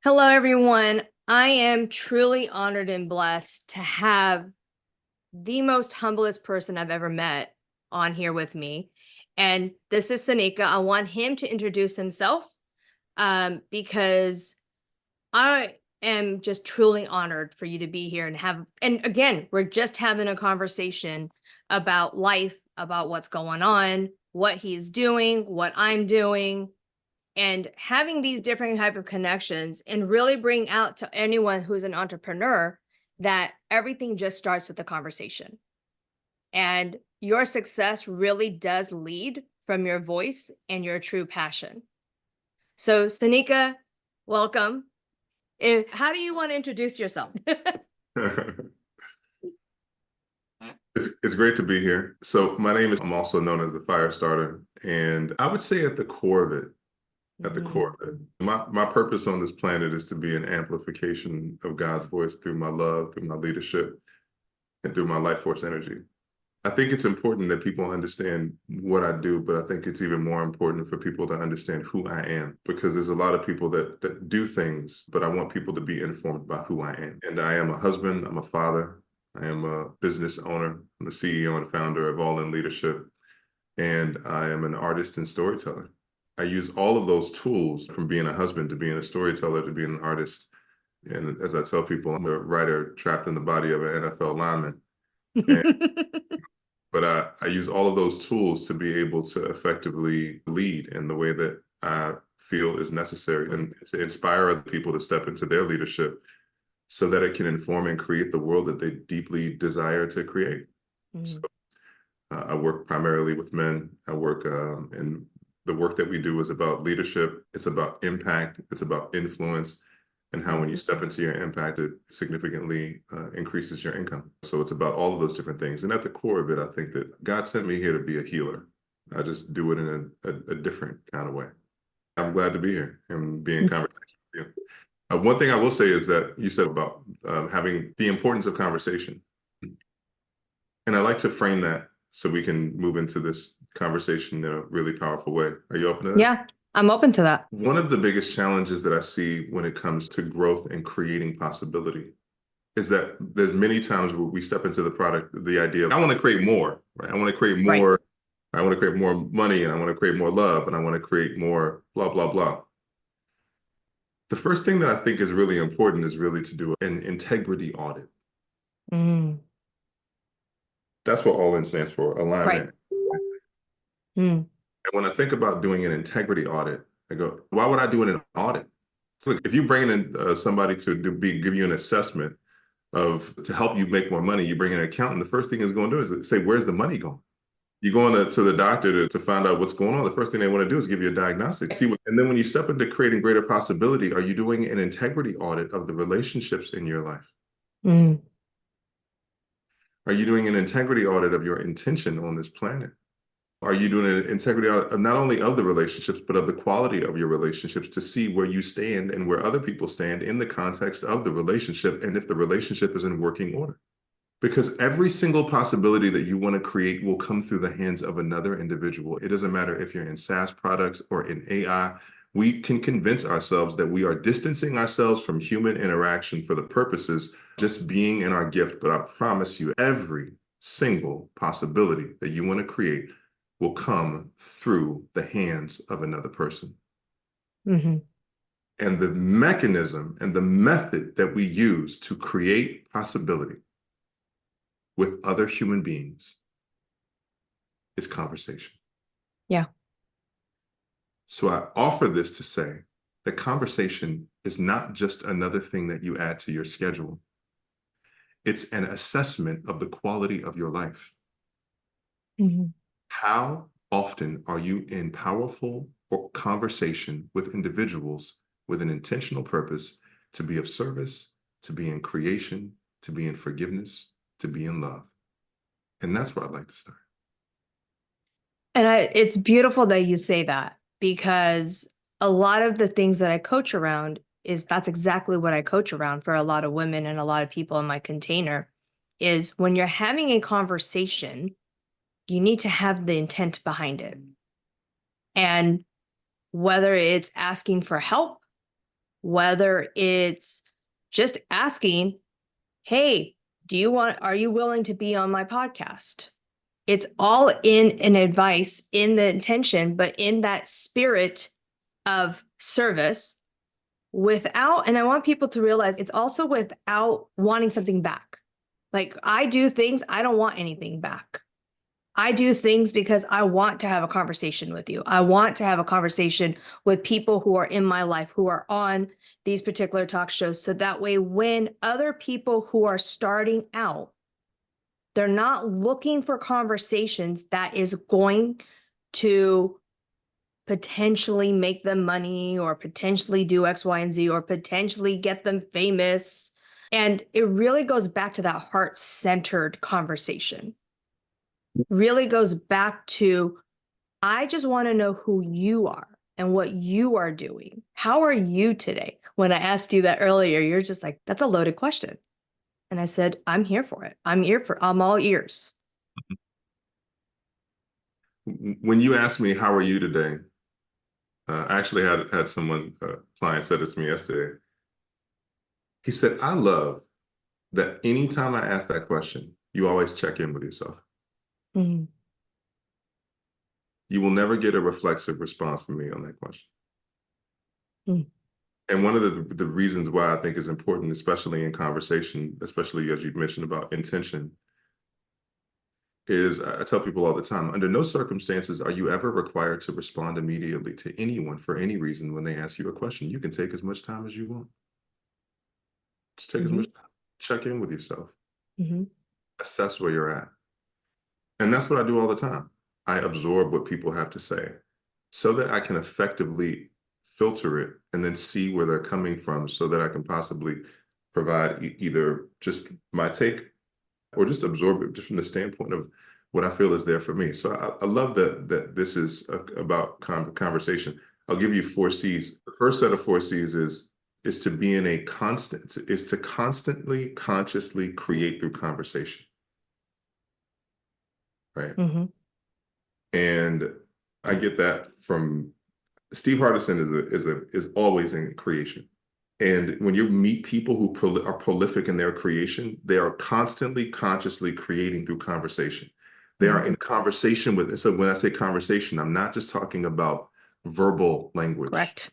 Hello, everyone. I am truly honored and blessed to have the most humblest person I've ever met on here with me. And this is Sanyika. I want him to introduce himself because I am just truly honored for you to be here and again, we're just having a conversation about life, about what's going on, what he's doing, what I'm doing, and having these different type of connections and really bring out to anyone who's an entrepreneur that everything just starts with the conversation, and your success really does lead from your voice and your true passion. So Sanika, welcome. How do you want to introduce yourself? It's great to be here. So my name is, I'm also known as the fire starter. And I would say at the core of it, my purpose on this planet is to be an amplification of God's voice through my love, through my leadership, and through my life force energy. I think it's important that people understand what I do, but I think it's even more important for people to understand who I am, because there's a lot of people that do things, but I want people to be informed by who I am. And I am a husband, I'm a father, I am a business owner, I'm the CEO and founder of All In Leadership, and I am an artist and storyteller. I use all of those tools, from being a husband to being a storyteller to being an artist. And as I tell people, I'm a writer trapped in the body of an NFL lineman. And but I use all of those tools to be able to effectively lead in the way that I feel is necessary, and to inspire other people to step into their leadership so that it can inform and create the world that they deeply desire to create. So I work primarily with men. And the work that we do is about leadership. It's about impact. It's about influence, and how when you step into your impact, it significantly increases your income. So it's about all of those different things. And at the core of it, I think that God sent me here to be a healer. I just do it in a different kind of way. I'm glad to be here and be in conversation with you. One thing I will say is that you said about having the importance of conversation. And I like to frame that so we can move into this conversation in a really powerful way. Are you open to that? Yeah, I'm open to that. One of the biggest challenges that I see when it comes to growth and creating possibility is that there's many times where we step into the product, the idea of, I want to create more, right? I want to create Right. more. I want to create more money, and I want to create more love, and I want to create more blah, blah, blah. The first thing that I think is really important is really to do an integrity audit. Mm, That's what All In stands for, right. alignment. Mm. And when I think about doing an integrity audit, I go, why would I do an audit? So look, if you bring in somebody to give you an assessment to help you make more money, you bring in an accountant, the first thing is going to do is say, where's the money going? You go to the doctor to find out what's going on. The first thing they want to do is give you a diagnostic. And then when you step into creating greater possibility, are you doing an integrity audit of the relationships in your life? Mm. Are you doing an integrity audit of your intention on this planet? Are you doing an integrity audit of not only of the relationships, but of the quality of your relationships, to see where you stand and where other people stand in the context of the relationship, and if the relationship is in working order? Because every single possibility that you want to create will come through the hands of another individual. It doesn't matter if you're in SaaS products or in AI. We can convince ourselves that we are distancing ourselves from human interaction for the purposes just being in our gift. But I promise you, every single possibility that you want to create will come through the hands of another person. Mm-hmm. And the mechanism and the method that we use to create possibility with other human beings is conversation. Yeah. So I offer this to say that conversation is not just another thing that you add to your schedule. It's an assessment of the quality of your life. Mm-hmm. How often are you in powerful conversation with individuals with an intentional purpose to be of service, to be in creation, to be in forgiveness, to be in love? And that's where I'd like to start. And it's beautiful that you say that, because a lot of the things that I coach around that's exactly what I coach around for a lot of women and a lot of people in my container, is when you're having a conversation, you need to have the intent behind it. And whether it's asking for help, whether it's just asking, hey, are you willing to be on my podcast? It's all in an advice, in the intention, but in that spirit of service without, and I want people to realize it's also without wanting something back. Like I do things, I don't want anything back. I do things because I want to have a conversation with you. I want to have a conversation with people who are in my life, who are on these particular talk shows. So that way, when other people who are starting out, they're not looking for conversations that is going to potentially make them money or potentially do X, Y, and Z or potentially get them famous. And it really goes back to that heart-centered conversation. Really goes back to, I just want to know who you are and what you are doing. How are you today? When I asked you that earlier, you're just like, that's a loaded question. And I said, I'm here for it. I'm all ears. When you asked me, how are you today? I actually had someone, client said it to me yesterday. He said, I love that anytime I ask that question, you always check in with yourself. Mm-hmm. You will never get a reflexive response from me on that question. Mm-hmm. And one of the reasons why I think is important, especially in conversation, especially as you mentioned about intention, is I tell people all the time, under no circumstances are you ever required to respond immediately to anyone for any reason when they ask you a question. You can take as much time as you want. Just take as much time. Check in with yourself. Mm-hmm. Assess where you're at. And that's what I do all the time. I absorb what people have to say so that I can effectively filter it and then see where they're coming from so that I can possibly provide either just my take or just absorb it just from the standpoint of what I feel is there for me. So I love that this is about conversation. I'll give you 4 C's. The first set of 4 C's is to be in a constant, is to constantly, consciously create through conversation. Right. Mm-hmm. And I get that from Steve Hardison is always in creation. And when you meet people who are prolific in their creation, they are constantly, consciously creating through conversation. They are in conversation with, so when I say conversation, I'm not just talking about verbal language. Correct.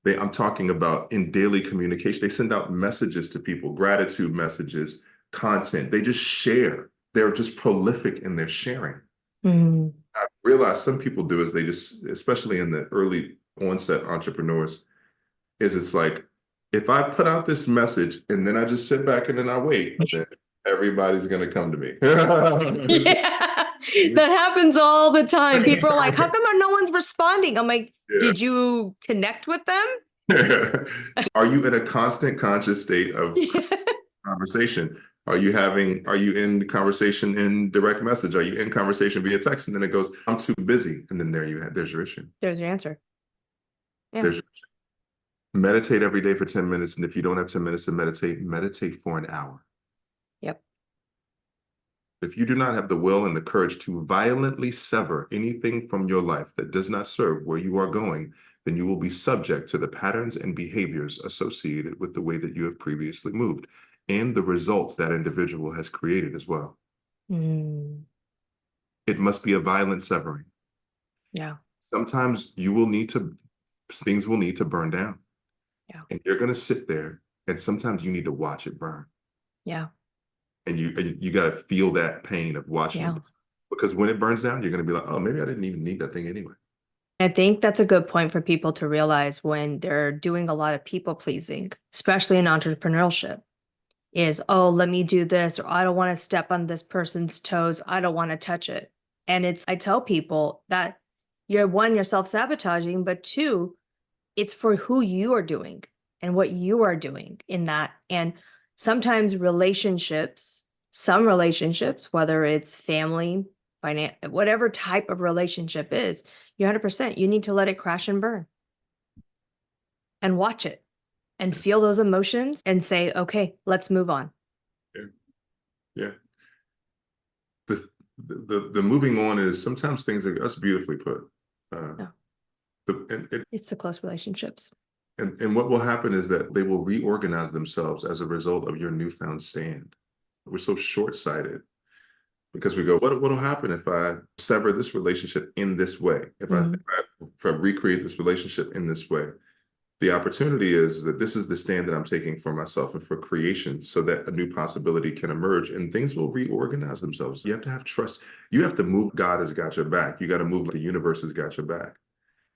I'm talking about in daily communication. They send out messages to people, gratitude messages, content. They just share. They're just prolific in their sharing. Mm-hmm. I realize some people do is they just, especially in the early onset entrepreneurs, is it's like, if I put out this message and then I just sit back and then I wait, then everybody's going to come to me. Yeah, that happens all the time. People are like, how come no one's responding? I'm like, did you connect with them? So are you in a constant conscious state of conversation? Are you in conversation in direct message? Are you in conversation via text? And then it goes, I'm too busy. And then there's your issue. There's your answer. Yeah. There's your issue. Meditate every day for 10 minutes. And if you don't have 10 minutes to meditate for an hour. Yep. If you do not have the will and the courage to violently sever anything from your life that does not serve where you are going, then you will be subject to the patterns and behaviors associated with the way that you have previously moved and the results that individual has created as well. Mm. It must be a violent severing. Yeah. Sometimes things will need to burn down. Yeah. And you're going to sit there and sometimes you need to watch it burn. Yeah. And you got to feel that pain of watching it. Because when it burns down, you're going to be like, oh, maybe I didn't even need that thing anyway. I think that's a good point for people to realize when they're doing a lot of people pleasing, especially in entrepreneurship, is, oh, let me do this, or I don't want to step on this person's toes. I don't want to touch it. And I tell people that you're self-sabotaging, but 2, it's for who you are doing and what you are doing in that. And sometimes some relationships, whether it's family, whatever type of relationship is, you're 100%, you need to let it crash and burn and watch it and feel those emotions and say, okay, let's move on. Yeah. Yeah. The moving on is sometimes things that's beautifully put. Yeah. It's the close relationships. And what will happen is that they will reorganize themselves as a result of your newfound stand. We're so short-sighted because we go, what'll happen if I sever this relationship in this way? If I recreate this relationship in this way? The opportunity is that this is the stand that I'm taking for myself and for creation so that a new possibility can emerge and things will reorganize themselves. You have to have trust. You have to move. God has got your back. You got to move like the universe has got your back.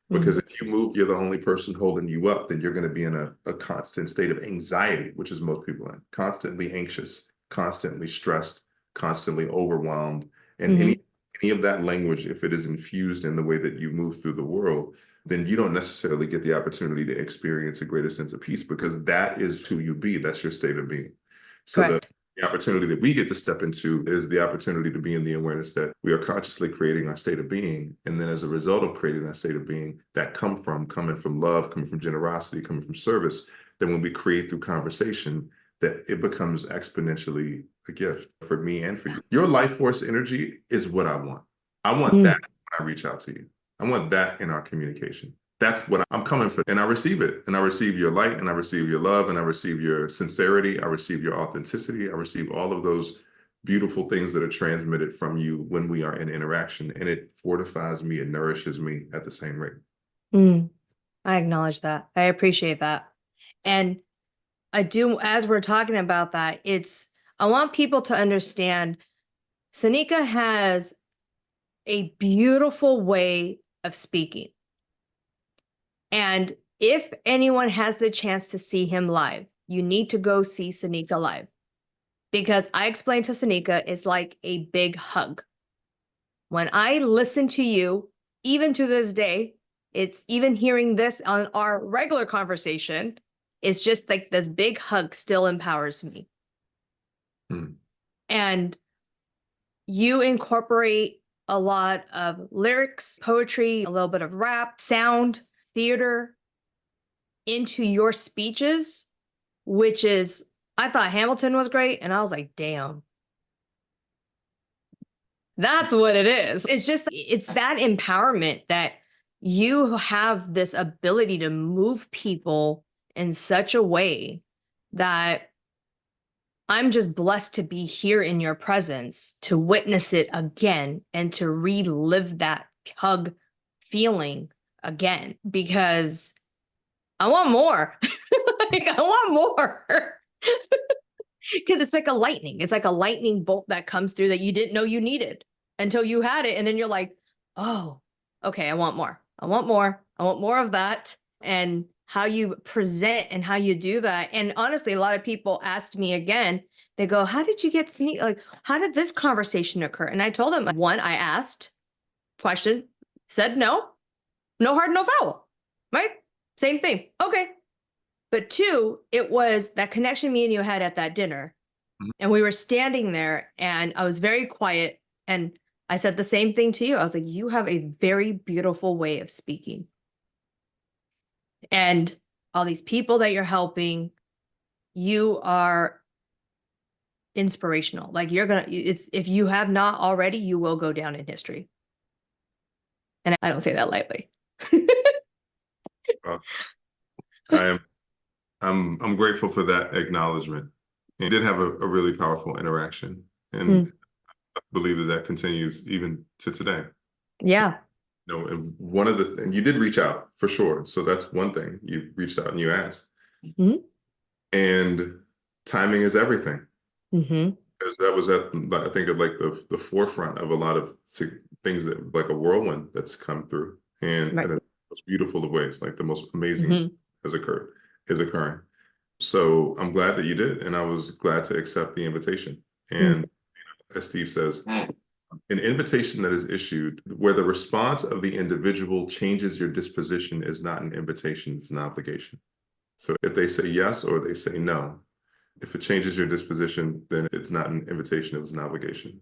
Because if you move, you're the only person holding you up, then you're going to be in a constant state of anxiety, which is most people in, constantly anxious, constantly stressed, constantly overwhelmed. And any of that language, if it is infused in the way that you move through the world, then you don't necessarily get the opportunity to experience a greater sense of peace because that is who you be. That's your state of being. So Correct. the opportunity that we get to step into is the opportunity to be in the awareness that we are consciously creating our state of being. And then as a result of creating that state of being that coming from love, coming from generosity, coming from service, then when we create through conversation, that it becomes exponentially a gift for me and for you. Your life force energy is what I want. I want that when I reach out to you. I want that in our communication. That's what I'm coming for. And I receive it. And I receive your light, and I receive your love, and I receive your sincerity. I receive your authenticity. I receive all of those beautiful things that are transmitted from you when we are in interaction. And it fortifies me, it nourishes me at the same rate. I acknowledge that. I appreciate that. And I do, as we're talking about that, I want people to understand Sanyika has a beautiful way of speaking. And if anyone has the chance to see him live, you need to go see Sanyika live. Because I explained to Sanyika, it's like a big hug. When I listen to you, even to this day, it's even hearing this on our regular conversation, it's just like this big hug still empowers me. And you incorporate a lot of lyrics, poetry, a little bit of rap, sound, theater into your speeches, which is, I thought Hamilton was great. And I was like, damn. That's what it is. It's that empowerment that you have this ability to move people in such a way that I'm just blessed to be here in your presence, to witness it again and to relive that hug feeling again, because I want more. Like, I want more. Because it's like a lightning. It's like a lightning bolt that comes through that you didn't know you needed until you had it. And then you're like, oh, okay, I want more. I want more. I want more of that. And how you present and how you do that. And honestly, a lot of people asked me again, they go, how did you get sneak? Like, how did this conversation occur? And I told them, one, I asked question, said no, no hard, no foul, right? Same thing. Okay. But two, it was that connection me and you had at that dinner. And we were standing there and I was very quiet. And I said the same thing to you. I was like, you have a very beautiful way of speaking. And all these people that you're helping, you are inspirational. Like if you have not already, you will go down in history. And I don't say that lightly. Well, I'm grateful for that acknowledgement. We did have a really powerful interaction, and I believe that continues even to today. Yeah. And one of and you did reach out for sure. So that's one thing. You reached out and you asked. And timing is everything. Because that was I think, at like the forefront of a lot of things that, like a whirlwind that's come through, and in the most beautiful of ways, like the most amazing is occurring. So I'm glad that you did, and I was glad to accept the invitation. And as Steve says, an invitation that is issued where the response of the individual changes your disposition is not an invitation, it's an obligation. So if they say yes or they say no, if it changes your disposition, then it's not an invitation, it was an obligation.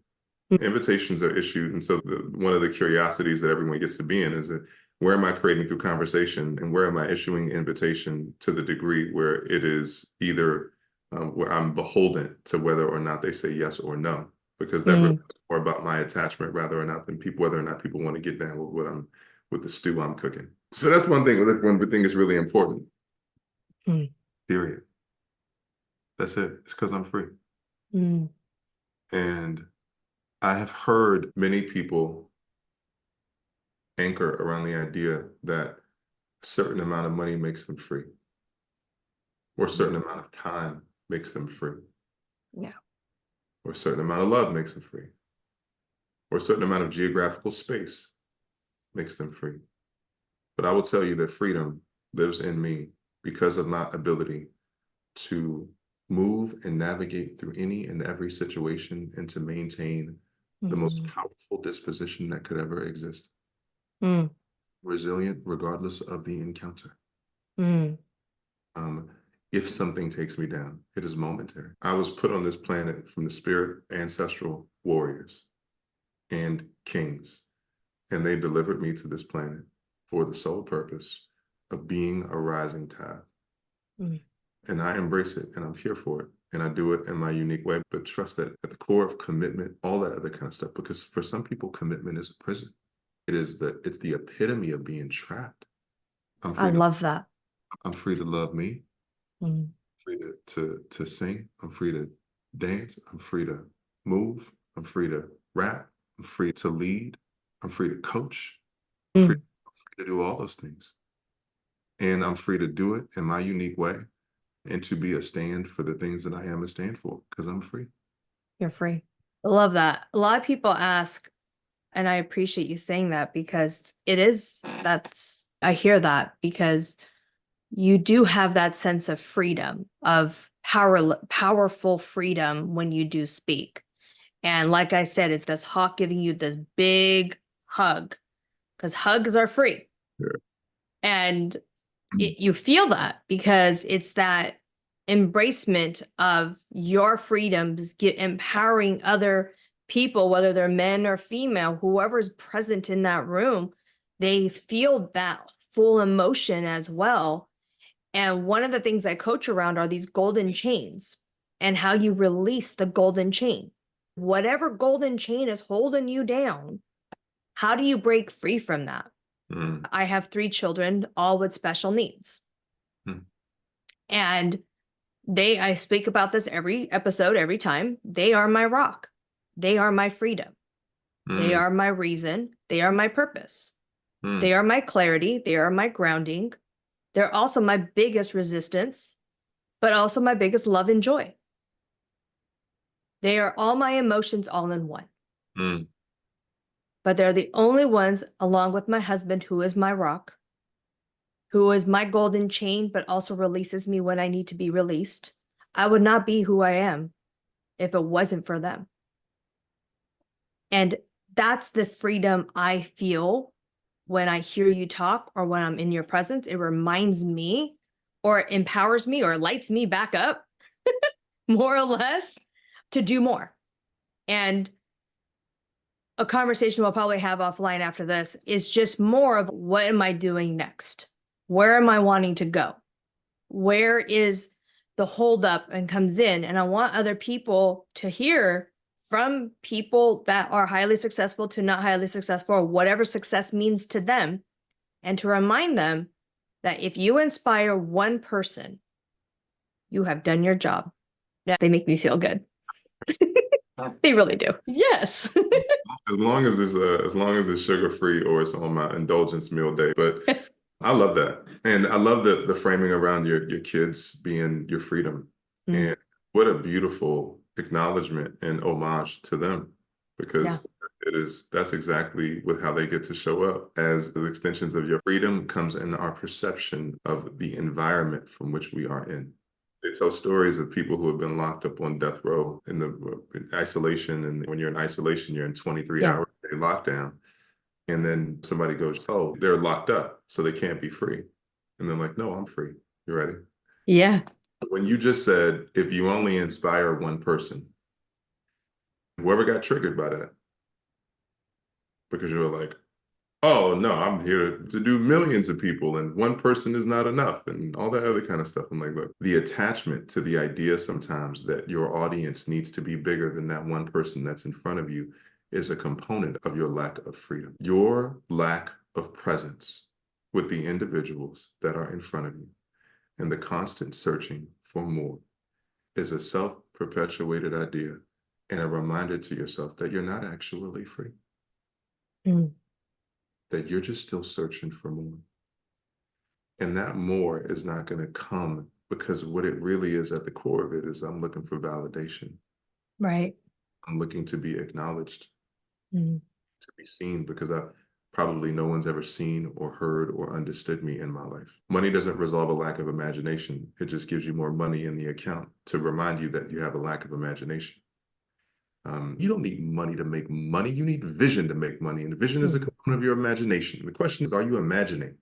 Invitations are issued. And so one of the curiosities that everyone gets to be in is that, where am I creating through conversation, and where am I issuing invitation to the degree where it is either where I'm beholden to whether or not they say yes or no, because that really is more about my attachment rather or not than whether or not people want to get down with with the stew I'm cooking. So that's one thing is really important. Mm. Period. That's it. It's because I'm free. Mm. And I have heard many people anchor around the idea that a certain amount of money makes them free, or a certain amount of time makes them free, Yeah. or a certain amount of love makes them free, or a certain amount of geographical space makes them free. But I will tell you that freedom lives in me because of my ability to move and navigate through any and every situation and to maintain the most Mm. powerful disposition that could ever exist. Mm. Resilient regardless of the encounter. Mm. Um, if something takes me down, it is momentary. I was put on this planet from the spirit ancestral warriors and kings, and they delivered me to this planet for the sole purpose of being a rising tide. Mm. And I embrace it and I'm here for it. And I do it in my unique way, but trust that at the core of commitment, all that other kind of stuff, because for some people, commitment is a prison. It's the epitome of being trapped. I'm I free to love that. I'm free to love me, Mm. free to sing, I'm free to dance, I'm free to move, I'm free to rap, I'm free to lead, I'm free to coach, Mm. I'm free to do all those things. And I'm free to do it in my unique way and to be a stand for the things that I am a stand for because I'm free. You're free. I love that. A lot of people ask, and I appreciate you saying that because I hear that because you do have that sense of freedom, of powerful freedom when you do speak. And like I said, it's this hawk giving you this big hug because hugs are free. Yeah. And you feel that because it's that embracement of your freedoms, empowering other people, whether they're men or female, whoever's present in that room, they feel that full emotion as well. And one of the things I coach around are these golden chains and how you release the golden chain. Whatever golden chain is holding you down, how do you break free from that? Mm. I have 3 children, all with special needs. Mm. And I speak about this every episode, every time. They are my rock. They are my freedom. They Mm. are my reason. They are my purpose. Mm. They are my clarity. They are my grounding. They're also my biggest resistance, but also my biggest love and joy. They are all my emotions all in one. Mm. But they're the only ones, along with my husband, who is my rock, who is my golden chain, but also releases me when I need to be released. I would not be who I am if it wasn't for them. And that's the freedom I feel when I hear you talk or when I'm in your presence. It reminds me or it empowers me or lights me back up, more or less, to do more. And a conversation we'll probably have offline after this is just more of what am I doing next? Where am I wanting to go? Where is the holdup and comes in? And I want other people to hear from people that are highly successful to not highly successful, or whatever success means to them, and to remind them that if you inspire one person, you have done your job. They make me feel good. They really do. Yes. As long as it's sugar free or it's on my indulgence meal day. But I love that. And I love the framing around your kids being your freedom. Mm. And what a beautiful acknowledgement and homage to them Yeah. because that's exactly with how they get to show up as the extensions of your freedom comes in our perception of the environment from which we are in. They tell stories of people who have been locked up on death row in isolation. And when you're in isolation, you're in 23 Yeah. hours day lockdown. And then somebody goes, oh, they're locked up, so they can't be free. And they're like, no, I'm free. You ready? Yeah. When you just said, if you only inspire one person, whoever got triggered by that, because you're like, oh, no, I'm here to do millions of people and one person is not enough and all that other kind of stuff. I'm like, look, the attachment to the idea sometimes that your audience needs to be bigger than that one person that's in front of you is a component of your lack of freedom, your lack of presence with the individuals that are in front of you. and the constant searching for more is a self-perpetuated idea and a reminder to yourself that you're not actually free, that you're just still searching for more. And that more is not going to come, because what it really is at the core of it is I'm looking for validation. Right. I'm looking to be acknowledged, Mm. to be seen, because probably no one's ever seen or heard or understood me in my life. Money doesn't resolve a lack of imagination. It just gives you more money in the account to remind you that you have a lack of imagination. You don't need money to make money. You need vision to make money. And vision is a component of your imagination. The question is, are you imagining?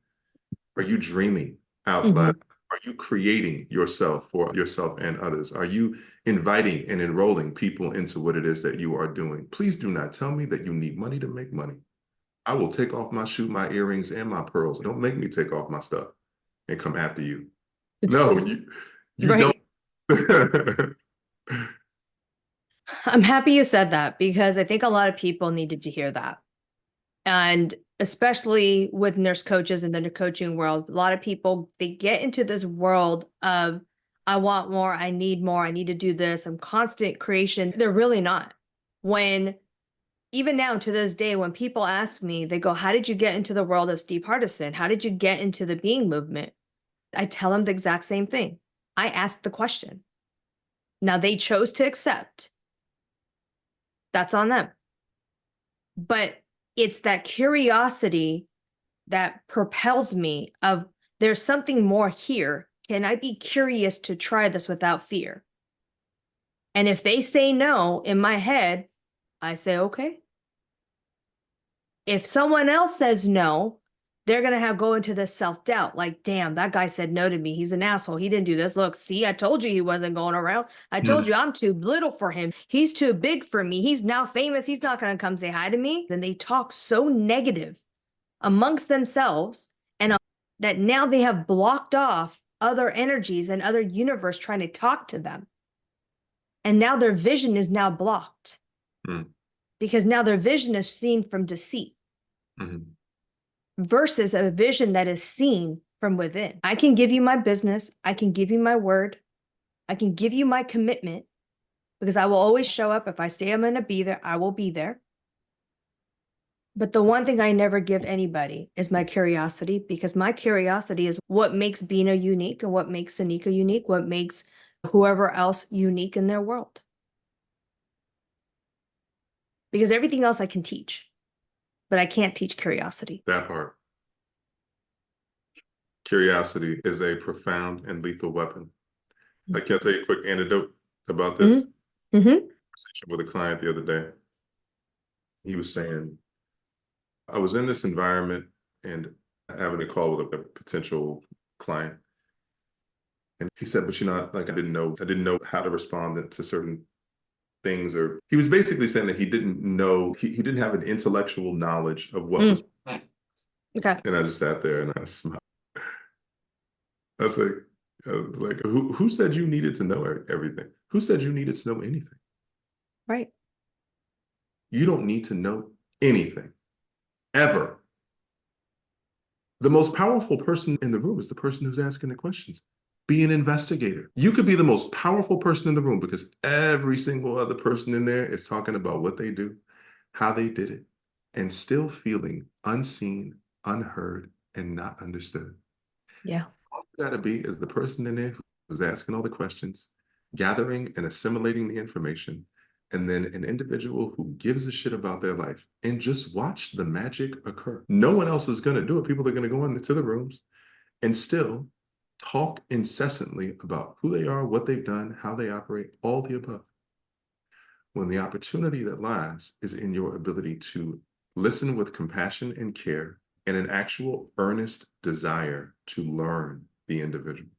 Are you dreaming out loud? Are you creating yourself for yourself and others? Are you inviting and enrolling people into what it is that you are doing? Please do not tell me that you need money to make money. I will take off my shoe, my earrings, and my pearls. Don't make me take off my stuff and come after you. No, you Right. don't. I'm happy you said that, because I think a lot of people needed to hear that. And especially with nurse coaches in the coaching world, a lot of people, they get into this world of, I want more, I need to do this, I'm constant creation. They're really not. When even now to this day, when people ask me, they go, how did you get into the world of Steve Hardison? How did you get into the being movement? I tell them the exact same thing. I asked the question. Now they chose to accept. That's on them. But it's that curiosity that propels me of, there's something more here. Can I be curious to try this without fear? And if they say no, in my head, I say, okay. If someone else says no, they're going to have go into this self-doubt. Like, damn, that guy said no to me. He's an asshole. He didn't do this. Look, see, I told you he wasn't going around. I told you I'm too little for him. He's too big for me. He's now famous. He's not going to come say hi to me. And they talk so negative amongst themselves, and that now they have blocked off other energies and other universe trying to talk to them. And now their vision is now blocked because now their vision is seen from deceit versus a vision that is seen from within. I can give you my business. I can give you my word. I can give you my commitment, because I will always show up. If I say I'm going to be there, I will be there. But the one thing I never give anybody is my curiosity, because my curiosity is what makes Bina unique and what makes Sanyika unique, what makes whoever else unique in their world. Because everything else I can teach, but I can't teach curiosity. That part. Curiosity is a profound and lethal weapon. I can tell you a quick anecdote about this. Conversation with a client the other day. He was saying, I was in this environment and having a call with a potential client. And he said, but like I didn't know how to respond to certain things. Or he was basically saying that he didn't know, he didn't have an intellectual knowledge of what was. Okay. And I just sat there and I smiled. I was like, who said you needed to know everything? Who said you needed to know anything? Right. You don't need to know anything, ever. The most powerful person in the room is the person who's asking the questions. Be an investigator. You could be the most powerful person in the room because every single other person in there is talking about what they do, how they did it, and still feeling unseen, unheard, and not understood. Yeah. All you gotta be is the person in there who's asking all the questions, gathering and assimilating the information, and then an individual who gives a shit about their life, and just watch the magic occur. No one else is going to do it. People are going to go into the rooms and still talk incessantly about who they are, what they've done, how they operate, all the above. When the opportunity that lies is in your ability to listen with compassion and care and an actual earnest desire to learn the individual.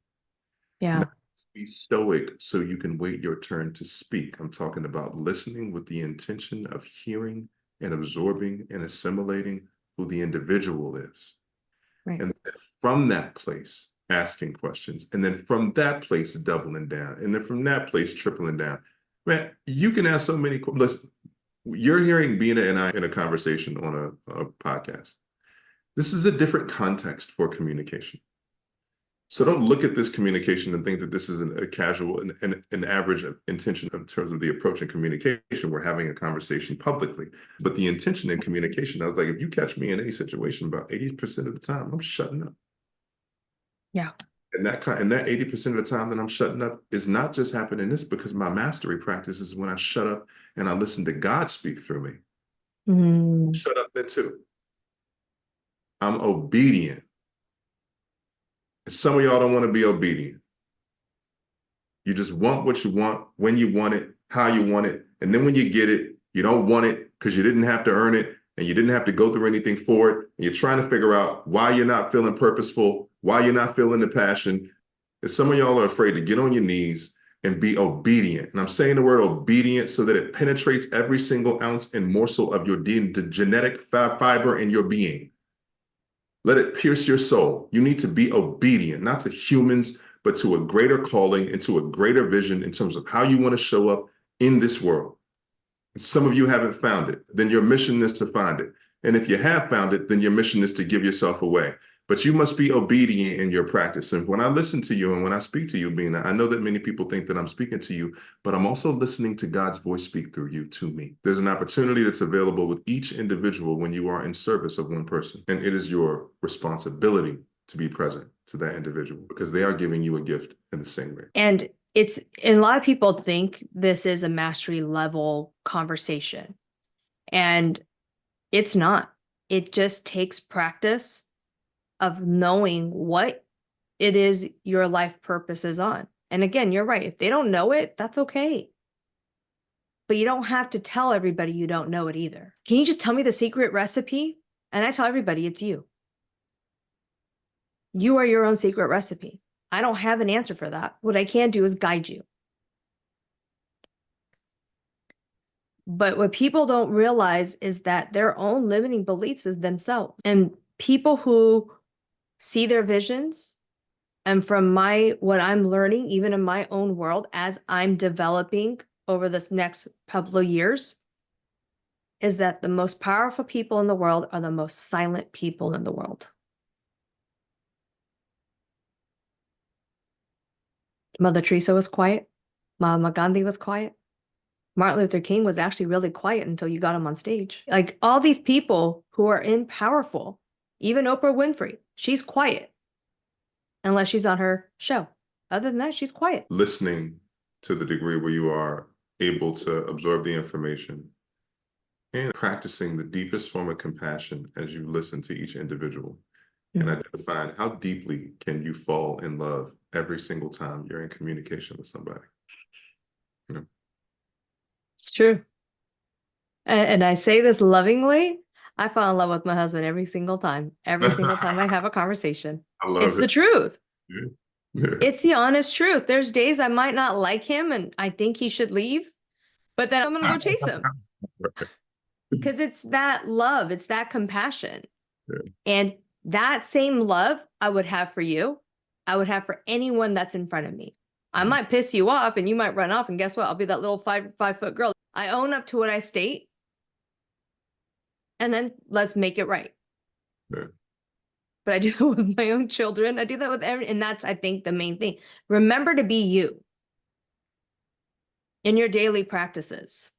Yeah. Not be stoic so you can wait your turn to speak. I'm talking about listening with the intention of hearing and absorbing and assimilating who the individual is. Right. And from that place, asking questions. And then from that place, doubling down. And then from that place, tripling down. Man, you can ask so many questions. Listen, you're hearing Bina and I in a conversation on a podcast. This is a different context for communication. So don't look at this communication and think that this is a casual an average intention in terms of the approach in communication. We're having a conversation publicly. But the intention in communication, I was like, if you catch me in any situation, about 80% of the time, I'm shutting up. Yeah. And that 80% of the time that I'm shutting up is not just happening this, because my mastery practice is when I shut up and I listen to God speak through me. Shut up there too. I'm obedient. Some of y'all don't want to be obedient. You just want what you want, when you want it, how you want it. And then when you get it, you don't want it because you didn't have to earn it and you didn't have to go through anything for it. And you're trying to figure out why you're not feeling purposeful, why you're not feeling the passion. And some of y'all are afraid to get on your knees and be obedient. And I'm saying the word obedient so that it penetrates every single ounce and morsel of your the genetic fiber in your being. Let it pierce your soul. You need to be obedient, not to humans, but to a greater calling and to a greater vision in terms of how you want to show up in this world. And some of you haven't found it. Then your mission is to find it. And if you have found it, then your mission is to give yourself away. But you must be obedient in your practice. And when I listen to you and when I speak to you, Bina, I know that many people think that I'm speaking to you, but I'm also listening to God's voice speak through you to me. There's an opportunity that's available with each individual when you are in service of one person. And it is your responsibility to be present to that individual because they are giving you a gift in the same way. And a lot of people think this is a mastery level conversation, and it's not. It just takes practice of knowing what it is your life purpose is on. And again, you're right. If they don't know it, that's okay. But you don't have to tell everybody you don't know it either. Can you just tell me the secret recipe? And I tell everybody it's you. You are your own secret recipe. I don't have an answer for that. What I can do is guide you. But what people don't realize is that their own limiting beliefs is themselves. And people who see their visions, and from what I'm learning, even in my own world, as I'm developing over this next couple of years, is that the most powerful people in the world are the most silent people in the world. Mother Teresa was quiet. Mahatma Gandhi was quiet. Martin Luther King was actually really quiet until you got him on stage. Like all these people who are powerful, even Oprah Winfrey, she's quiet unless she's on her show. Other than that, she's quiet. Listening to the degree where you are able to absorb the information and practicing the deepest form of compassion as you listen to each individual and identifying how deeply can you fall in love every single time you're in communication with somebody. You know? It's true. And I say this lovingly. I fall in love with my husband every single time. Every single time I have a conversation. I love It's it. the truth. Yeah. Yeah. It's the honest truth. There's days I might not like him and I think he should leave, but then I'm going to go chase him. Because it's that love, it's that compassion. Yeah. And that same love I would have for you, I would have for anyone that's in front of me. I might piss you off and you might run off, and guess what? I'll be that little 5 foot girl. I own up to what I state, and then let's make it right. Yeah. But I do that with my own children. I do that with and that's, I think, the main thing. Remember to be you in your daily practices.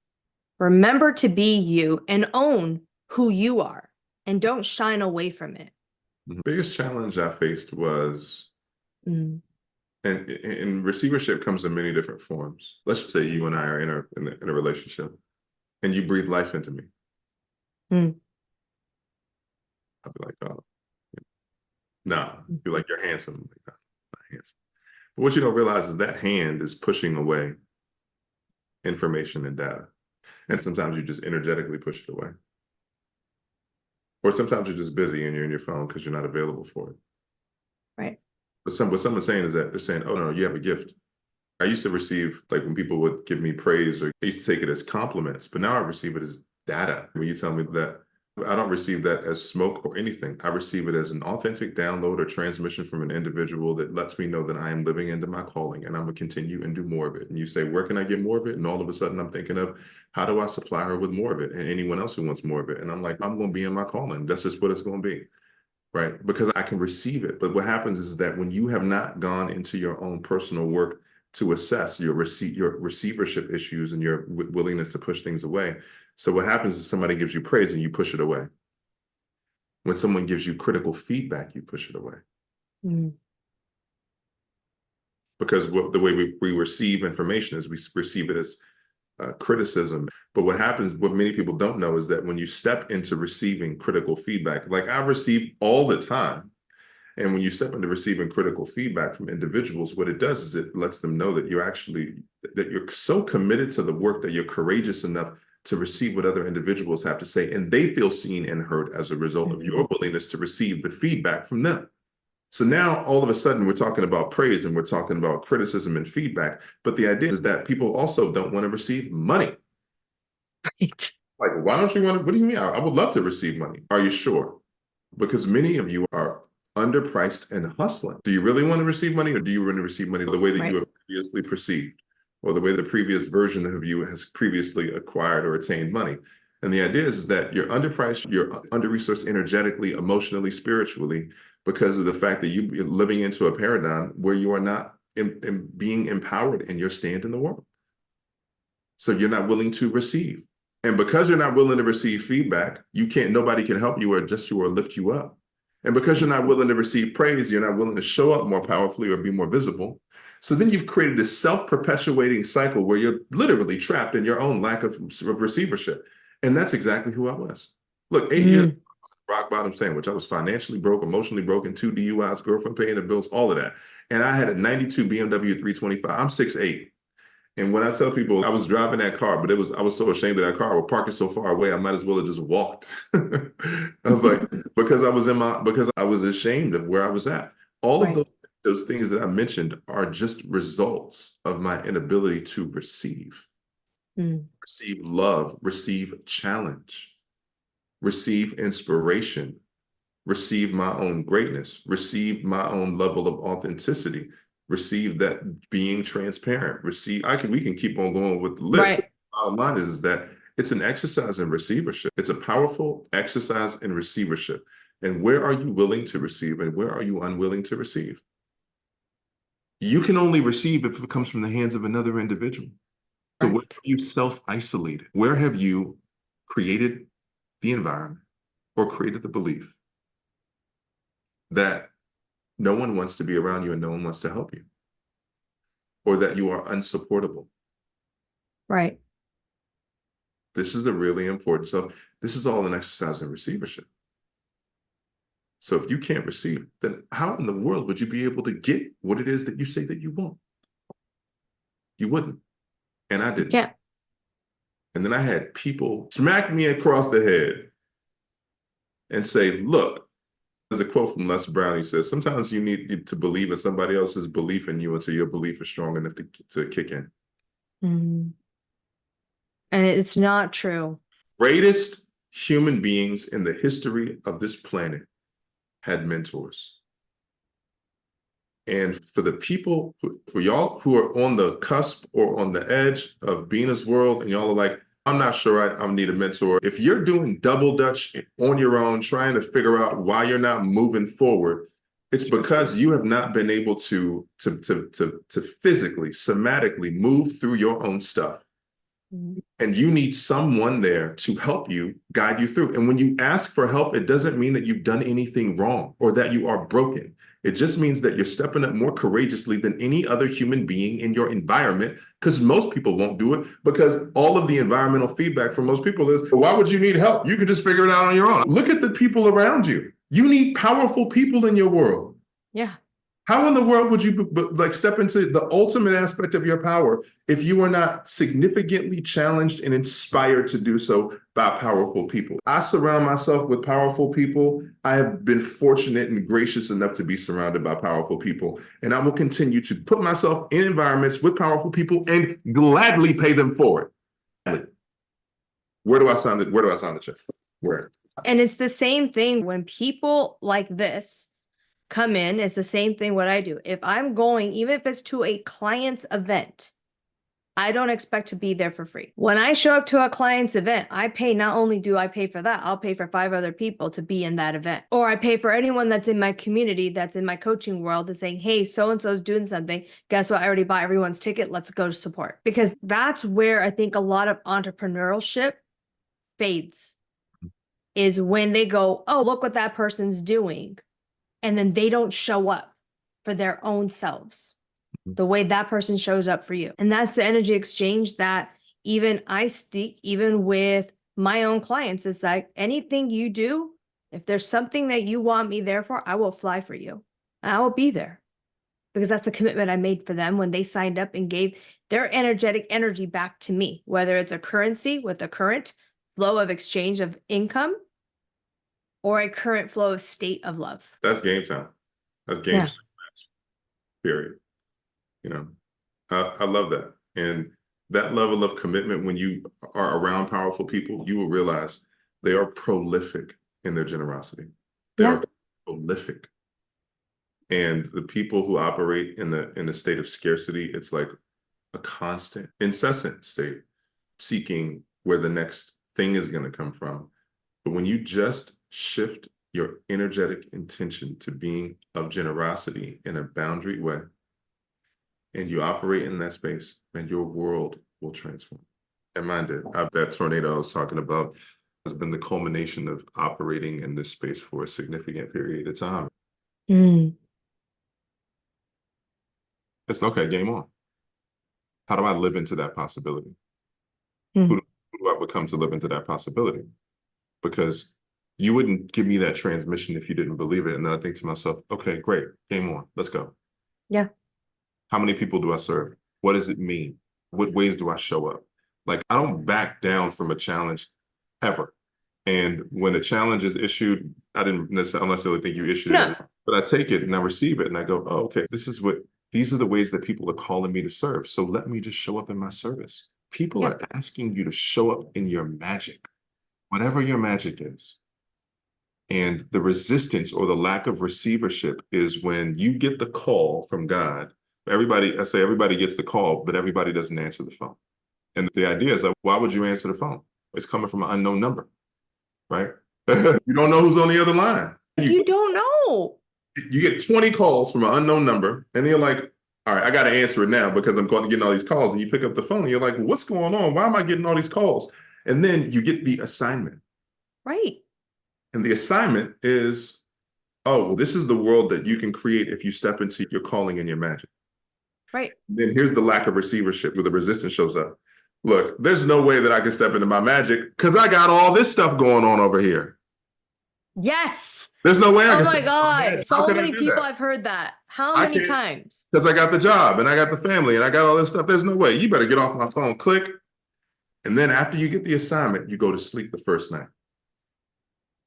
Remember to be you and own who you are, and don't shine away from it. The biggest challenge I faced was, and receivership comes in many different forms. Let's just say you and I are in a relationship and you breathe life into me. I'd be like, oh, no, you're like, you're handsome. Like, no, not handsome. But what you don't realize is that hand is pushing away information and data. And sometimes you just energetically push it away. Or sometimes you're just busy and you're in your phone because you're not available for it. Right. But what someone's saying is that they're saying, oh, no, you have a gift. I used to receive, like when people would give me praise, or I used to take it as compliments, but now I receive it as data. When you tell me that, I don't receive that as smoke or anything. I receive it as an authentic download or transmission from an individual that lets me know that I am living into my calling and I'm going to continue and do more of it. And you say, where can I get more of it? And all of a sudden I'm thinking of, how do I supply her with more of it and anyone else who wants more of it? And I'm like, I'm going to be in my calling. That's just what it's going to be. right? Because I can receive it. But what happens is that when you have not gone into your own personal work to assess your receivership issues and your willingness to push things away. So what happens is somebody gives you praise and you push it away. When someone gives you critical feedback, you push it away. Mm. Because the way we receive information is we receive it as criticism. But what happens, what many people don't know is that when you step into receiving critical feedback, like I receive all the time, and when you step into receiving critical feedback from individuals, what it does is it lets them know that that you're so committed to the work that you're courageous enough to receive what other individuals have to say. And they feel seen and heard as a result of your willingness to receive the feedback from them. So now all of a sudden we're talking about praise and we're talking about criticism and feedback. But the idea is that people also don't want to receive money. Right. Like, why don't you want to? What do you mean? I would love to receive money. Are you sure? Because many of you are underpriced and hustling. Do you really want to receive money, or do you want to receive money the way that you have previously perceived, or the way the previous version of you has previously acquired or attained money? And the idea is that you're underpriced, you're under-resourced energetically, emotionally, spiritually, because of the fact that you're living into a paradigm where you are not being empowered in your stand in the world. So you're not willing to receive. And because you're not willing to receive feedback, nobody can help you or adjust you or lift you up. And because you're not willing to receive praise, you're not willing to show up more powerfully or be more visible. So then you've created this self-perpetuating cycle where you're literally trapped in your own lack of receivership. And that's exactly who I was. Look, 8 years, rock bottom sandwich. I was financially broke, emotionally broken, 2 DUIs, girlfriend paying the bills, all of that. And I had a 92 BMW 325. I'm 6'8". And when I tell people I was driving that car, but I was so ashamed of that car. We're parking so far away, I might as well have just walked. I was like, because I was ashamed of where I was at. All of those things that I mentioned are just results of my inability to receive. Receive love, receive challenge, receive inspiration, receive my own greatness, receive my own level of authenticity, receive that being transparent, we can keep on going with the list. Right. Bottom line is that it's an exercise in receivership. It's a powerful exercise in receivership. And where are you willing to receive and where are you unwilling to receive? You can only receive if it comes from the hands of another individual. So where have you self-isolated? Where have you created the environment or created the belief that no one wants to be around you and no one wants to help you, or that you are unsupportable? Right. This is a really important. So this is all an exercise in receivership. So if you can't receive, then how in the world would you be able to get what it is that you say that you want? You wouldn't. And I didn't. Yeah. And then I had people smack me across the head and say, look, there's a quote from Les Brown. He says, sometimes you need to believe in somebody else's belief in you until your belief is strong enough to kick in. And it's not true. Greatest human beings in the history of this planet had mentors. And for the people, for y'all who are on the cusp or on the edge of Bina's world, and y'all are like, I'm not sure I need a mentor. If you're doing double dutch on your own, trying to figure out why you're not moving forward, it's because you have not been able to physically, somatically move through your own stuff. And you need someone there to help you, guide you through. And when you ask for help, it doesn't mean that you've done anything wrong or that you are broken. It just means that you're stepping up more courageously than any other human being in your environment, because most people won't do it, because all of the environmental feedback from most people is, well, why would you need help? You can just figure it out on your own. Look at the people around you. You need powerful people in your world. Yeah. How in the world would you step into the ultimate aspect of your power if you are not significantly challenged and inspired to do so by powerful people? I surround myself with powerful people. I have been fortunate and gracious enough to be surrounded by powerful people, and I will continue to put myself in environments with powerful people and gladly pay them for it. Where do I sign the check? Where? And it's the same thing when people like this come in. It's the same thing what I do. If I'm going, even if it's to a client's event, I don't expect to be there for free. When I show up to a client's event, I pay, not only do I pay for that, I'll pay for 5 other people to be in that event. Or I pay for anyone that's in my community, that's in my coaching world, that's saying, hey, so-and-so's doing something. Guess what? I already bought everyone's ticket. Let's go to support. Because that's where I think a lot of entrepreneurship fades, is when they go, oh, look what that person's doing. And then they don't show up for their own selves the way that person shows up for you. And that's the energy exchange that even I seek, even with my own clients, is like, anything you do, if there's something that you want me there for, I will fly for you. And I will be there, because that's the commitment I made for them when they signed up and gave their energetic energy back to me, whether it's a currency with a current flow of exchange of income or a current flow of state of love. That's game time. That's game Yeah. time, period. You know, I love that. And that level of commitment, when you are around powerful people, you will realize they are prolific in their generosity. They are prolific. And the people who operate in the state of scarcity, it's like a constant, incessant state, seeking where the next thing is going to come from. But when you just shift your energetic intention to being of generosity in a boundary way, and you operate in that space, then your world will transform. And mine did. That tornado I was talking about has been the culmination of operating in this space for a significant period of time. It's okay, game on. How do I live into that possibility? Who do I become to live into that possibility? Because you wouldn't give me that transmission if you didn't believe it. And then I think to myself, okay, great, game on, let's go. Yeah. How many people do I serve? What does it mean? What ways do I show up? Like, I don't back down from a challenge ever. And when a challenge is issued, I didn't necessarily think you issued it, but I take it and I receive it and I go, oh, okay, these are the ways that people are calling me to serve. So let me just show up in my service. People are asking you to show up in your magic, whatever your magic is. And the resistance or the lack of receivership is when you get the call from God. Everybody gets the call, but everybody doesn't answer the phone. And the idea is, like, why would you answer the phone? It's coming from an unknown number, right? You don't know who's on the other line. You don't know. You get 20 calls from an unknown number, and you're like, all right, I got to answer it now because I'm getting all these calls. And you pick up the phone, and you're like, what's going on? Why am I getting all these calls? And then you get the assignment. Right. And the assignment is, oh, well, this is the world that you can create if you step into your calling and your magic. Right. Then here's the lack of receivership where the resistance shows up. Look, there's no way that I can step into my magic because I got all this stuff going on over here. Yes. There's no way I can. Oh my God. So many people that? I've heard that. How many times? Because I got the job and I got the family and I got all this stuff. There's no way. You better get off my phone. Click. And then after you get the assignment, you go to sleep the first night.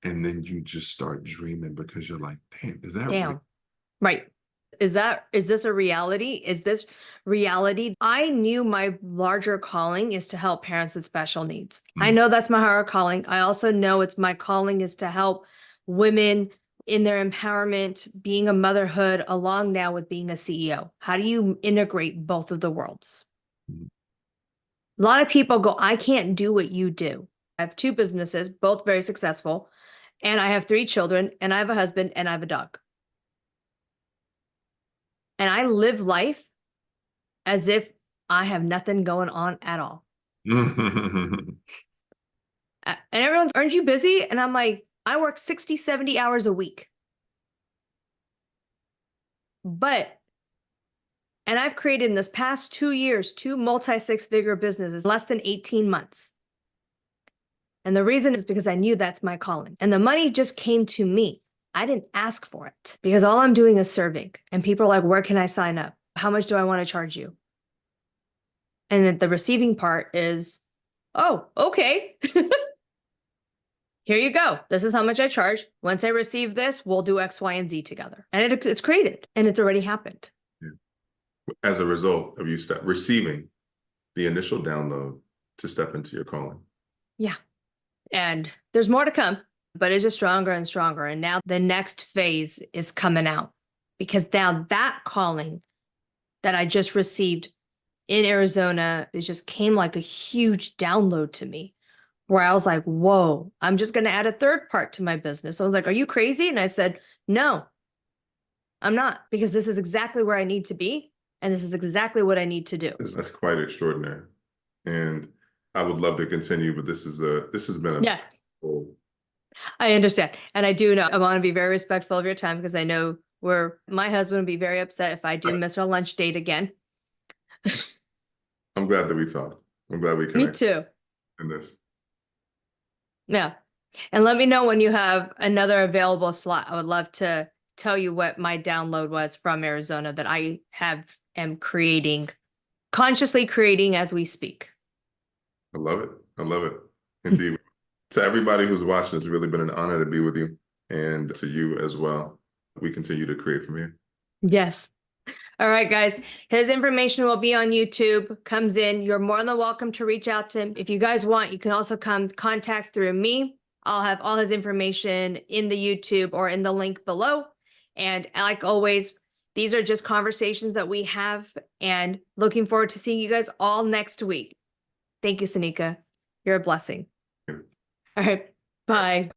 And then you just start dreaming because you're like, damn, is that real? Right. Is this a reality? Is this reality? I knew my larger calling is to help parents with special needs. I know that's my higher calling. I also know my calling is to help women in their empowerment, being a motherhood, along now with being a CEO. How do you integrate both of the worlds? A lot of people go, I can't do what you do. I have 2 businesses, both very successful, and I have 3 children, and I have a husband, and I have a dog. And I live life as if I have nothing going on at all. And everyone's, aren't you busy? And I'm like, I work 60, 70 hours a week. And I've created in this past 2 years, 2 multi-6-figure businesses, less than 18 months. And the reason is because I knew that's my calling. And the money just came to me. I didn't ask for it because all I'm doing is serving. And people are like, where can I sign up? How much do I want to charge you? And then the receiving part is, oh, okay. Here you go. This is how much I charge. Once I receive this, we'll do X, Y, and Z together. And it's created and it's already happened. As a result of you receiving the initial download to step into your calling. Yeah. And there's more to come, but it's just stronger and stronger. And now the next phase is coming out because now that calling that I just received in Arizona, it just came like a huge download to me where I was like, whoa, I'm just going to add a third part to my business. I was like, are you crazy? And I said, no, I'm not, because this is exactly where I need to be. And this is exactly what I need to do. That's quite extraordinary. And I would love to continue, but this has been a Yeah, full. I understand. And I do know I want to be very respectful of your time because I know where my husband would be very upset if I do miss our lunch date again. I'm glad that we talked. I'm glad we Me connected too. in this. Yeah. And let me know when you have another available slot. I would love to tell you what my download was from Arizona that I am creating, consciously creating as we speak. I love it. I love it. Indeed. To everybody who's watching, it's really been an honor to be with you, and to you as well. We continue to create from here. Yes. All right, guys. His information will be on YouTube. Comes in. You're more than welcome to reach out to him. If you guys want, you can also come contact through me. I'll have all his information in the YouTube or in the link below. And like always, these are just conversations that we have, and looking forward to seeing you guys all next week. Thank you, Sanyika. You're a blessing. All right. Bye.